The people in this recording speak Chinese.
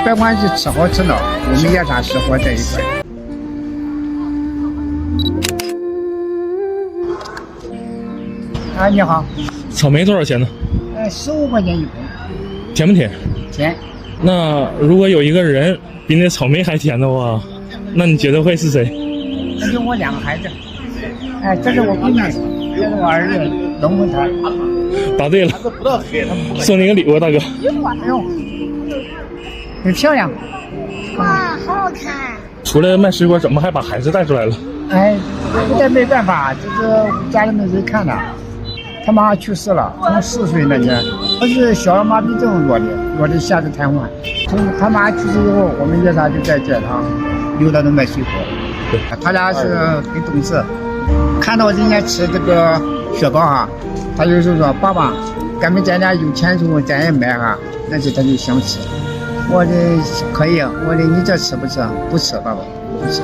别管是吃好吃孬，我们也算是活在一块。啊，你好，草莓多少钱呢？ 15块钱一根，甜不甜？甜。那如果有一个人比那草莓还甜的话，那你觉得会是谁？这就我2个孩子，哎，这是我闺女，这是我儿子，龙凤胎。答对了，送你个礼物，大哥。哎呦，很漂亮。哇，好好看！除了卖水果，怎么还把孩子带出来了？哎，实在没办法，就是家里没人看他，他妈去世了，从4岁那年，他是小儿麻痹症落的下肢瘫痪。从他妈去世以后，我们爷仨就在这趟留到那卖水果。他俩是很懂事，看到人家吃这个雪糕哈，他有时候说爸爸，咱们家有钱时候咱也买哈，但是他就想吃。我的可以，我的你这吃不吃？不吃，爸爸不吃。